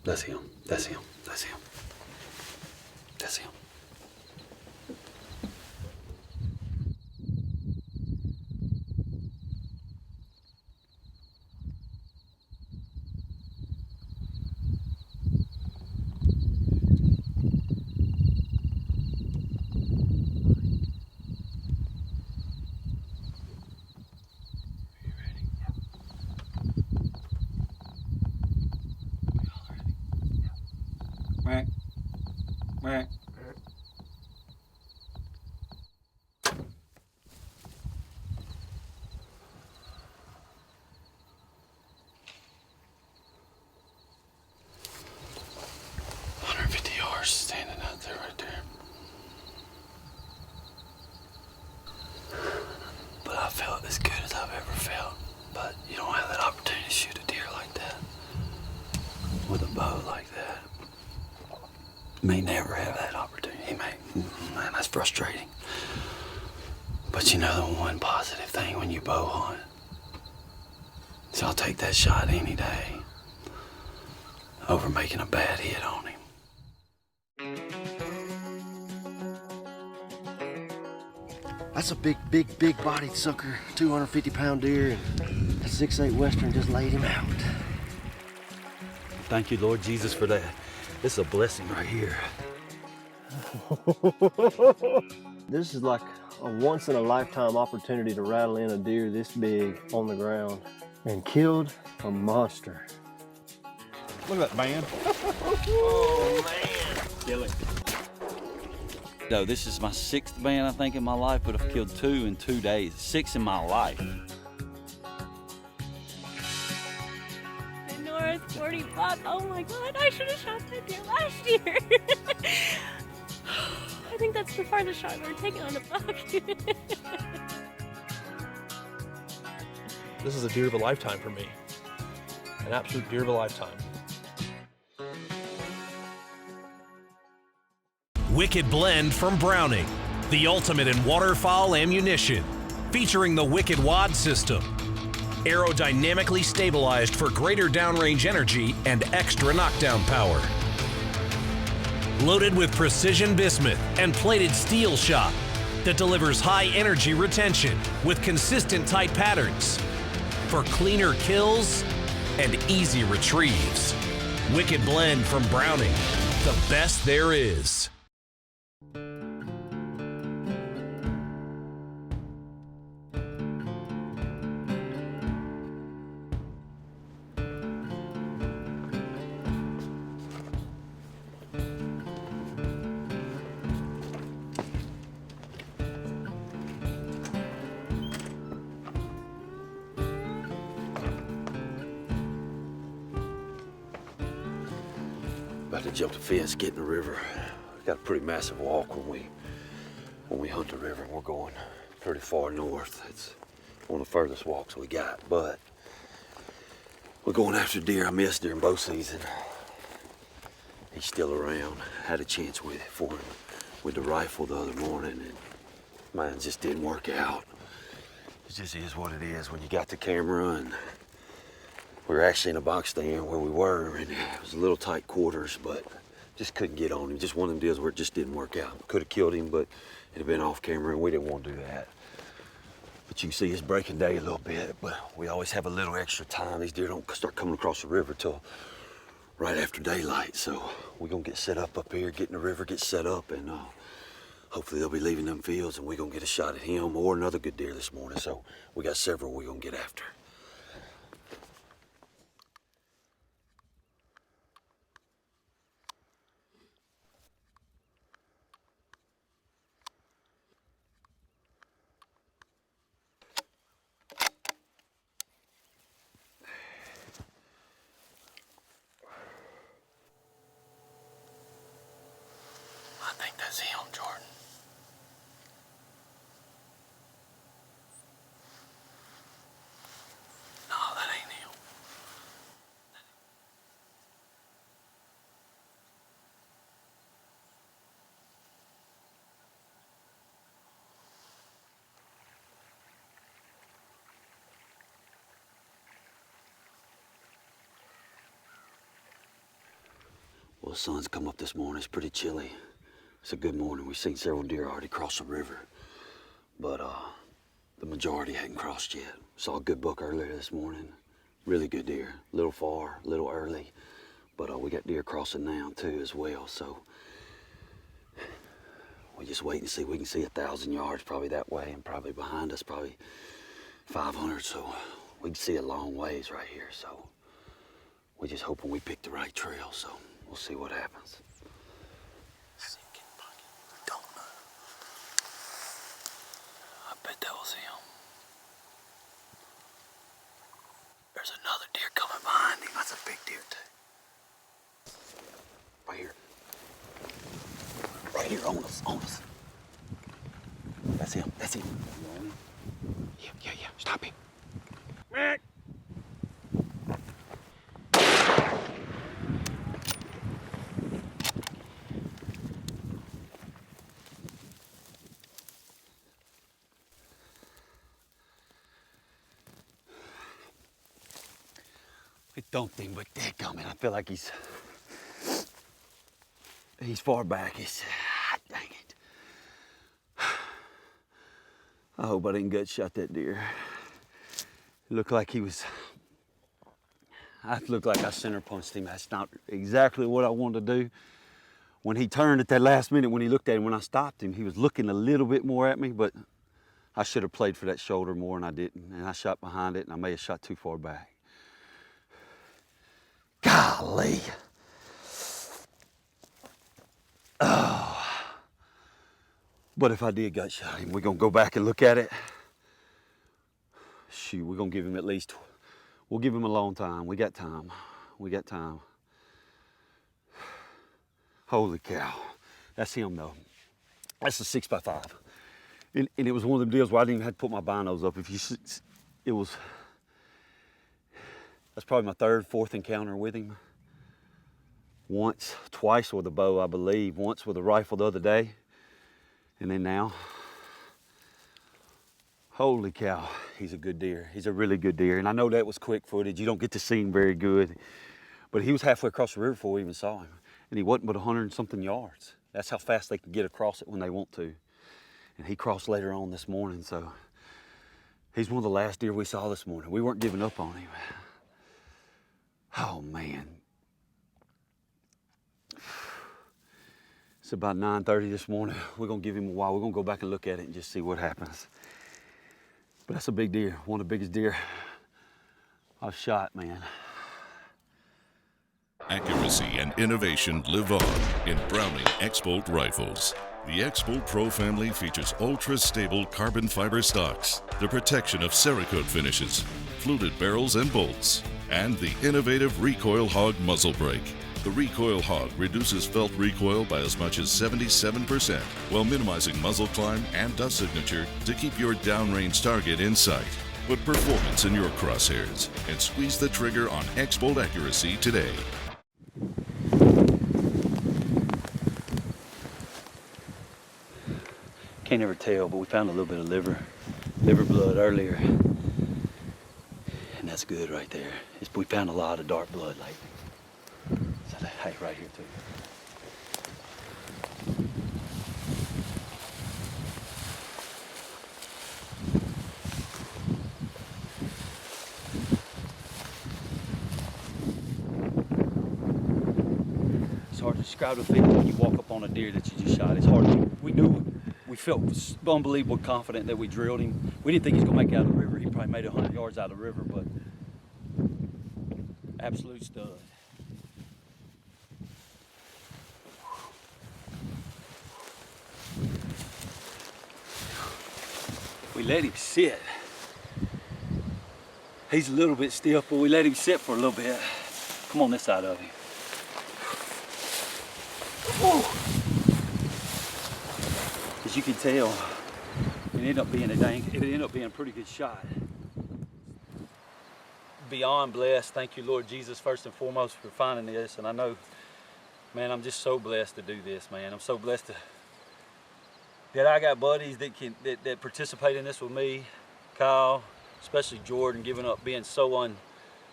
That's him. That's him. That's him. That's him. Quack. Quack. $150 standing out there right there. But I felt as good as I've ever felt. But you don't have that opportunity to shoot a deer like that. With a bow like that. May never have that opportunity. Man, that's frustrating. But you know the one positive thing when you bow hunt. So I'll take that shot any day over making a bad hit on him. That's a big bodied sucker, 250-pound deer, and a 6'8" Western just laid him out. Thank you, Lord Jesus, for that. This is a blessing right here. This is like a once-in-a-lifetime opportunity to rattle in a deer this big on the ground and killed a monster. Look at that band. Oh, man. Killing. No, this is my 6th band, I think, in my life, but I've killed 2 in 2 days. 6 in my life. The North 45. Oh my God, I should have shot that deer last year. I think that's the farthest shot I've ever taken on a buck. This is a deer of a lifetime for me. An absolute deer of a lifetime. Wicked Blend from Browning, the ultimate in waterfowl ammunition, featuring the Wicked Wad system. Aerodynamically stabilized for greater downrange energy and extra knockdown power. Loaded with precision bismuth and plated steel shot that delivers high energy retention with consistent tight patterns for cleaner kills and easy retrieves. Wicked Blend from Browning, the best there is. About to jump the fence, get in the river. We got a pretty massive walk when we hunt the river. We're going pretty far north. It's one of the furthest walks we got, but we're going after deer I missed during bow season. He's still around. Had a chance for him with the rifle the other morning, and mine just didn't work out. It just is what it is when you got the camera, and we were actually in a box stand where we were, and it was a little tight quarters, but just couldn't get on him. Just one of them deals where it just didn't work out. Could have killed him, but it'd have been off camera, and we didn't want to do that. But you can see it's breaking day a little bit, but we always have a little extra time. These deer don't start coming across the river till right after daylight, so we're gonna get set up here, get in the river, get set up, and hopefully they'll be leaving them fields, and we're gonna get a shot at him or another good deer this morning. So we got several we're gonna get after. I think that's him, Jordan. sun's come up this morning. It's pretty chilly. It's a good morning. We've seen several deer already cross the river, but the majority hadn't crossed yet. Saw a good buck earlier this morning. Really good deer. A little far, a little early, but we got deer crossing now too as well. So we just wait and see. We can see 1,000 yards probably that way, and probably behind us probably 500. So we can see a long ways right here. So we're just hoping we pick the right trail. So we'll see what happens. Don't know. I bet that was him. There's another deer coming behind him. That's a big deer too. Right here. Right here on us, on us. That's him, that's him. Yeah. Stop him. We dumped him, but dadgummit, I feel like he's far back. Dang it. I hope I didn't gut shot that deer. It looked like he was, looked like I center punched him. That's not exactly what I wanted to do. When he turned at that last minute, when he looked at him, when I stopped him, he was looking a little bit more at me, but I should have played for that shoulder more, and I didn't. And I shot behind it, and I may have shot too far back. Golly. Oh. But if I did gut shot him, we're gonna go back and look at it. Shoot, we're gonna give him at least, we'll give him a long time. We got time. We got time. Holy cow. That's him though. That's a 6x5. And it was one of them deals where I didn't even have to put my binos up. That's probably my third, fourth encounter with him. Once, twice with a bow, I believe. Once with a rifle the other day. And then now. Holy cow, he's a good deer. He's a really good deer. And I know that was quick footage. You don't get to see him very good. But he was halfway across the river before we even saw him. And he wasn't but 100 and something yards. That's how fast they can get across it when they want to. And he crossed later on this morning, so he's one of the last deer we saw this morning. We weren't giving up on him. Oh man. It's about 9:30 this morning. We're gonna give him a while. We're gonna go back and look at it and just see what happens. But that's a big deer, one of the biggest deer I've shot, man. Accuracy and innovation live on in Browning X-Bolt rifles. The X-Bolt Pro family features ultra-stable carbon fiber stocks, the protection of Cerakote finishes, fluted barrels and bolts, and the innovative Recoil Hog muzzle brake. The Recoil Hog reduces felt recoil by as much as 77% while minimizing muzzle climb and dust signature to keep your downrange target in sight. Put performance in your crosshairs and squeeze the trigger on X-Bolt accuracy today. Can't ever tell, but we found a little bit of liver blood earlier. And that's good right there. We found a lot of dark blood lately. So hey, right here too. It's hard to describe the feeling when you walk up on a deer that you just shot. It's hard. We felt unbelievable confident that we drilled him. We didn't think he was gonna make it out of the river. He probably made 100 yards out of the river, but absolute stud. We let him sit. He's a little bit stiff, but we let him sit for a little bit. Come on this side of him. Woo. As you can tell, it ended up being a pretty good shot. Beyond blessed. Thank you, Lord Jesus, first and foremost for finding this. And I know, man, I'm just so blessed to do this, man. I'm so blessed that I got buddies that participate in this with me. Kyle, especially Jordan, giving up being so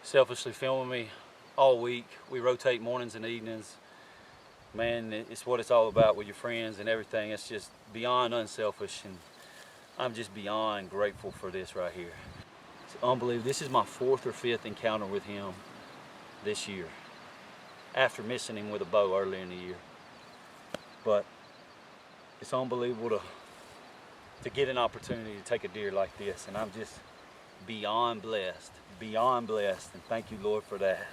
unselfishly filming me all week. We rotate mornings and evenings. Man, it's what it's all about with your friends and everything. It's just beyond unselfish, and I'm just beyond grateful for this right here. It's unbelievable. This is my 4th or 5th encounter with him this year, after missing him with a bow earlier in the year. But it's unbelievable to get an opportunity to take a deer like this, and I'm just beyond blessed, and thank you, Lord, for that.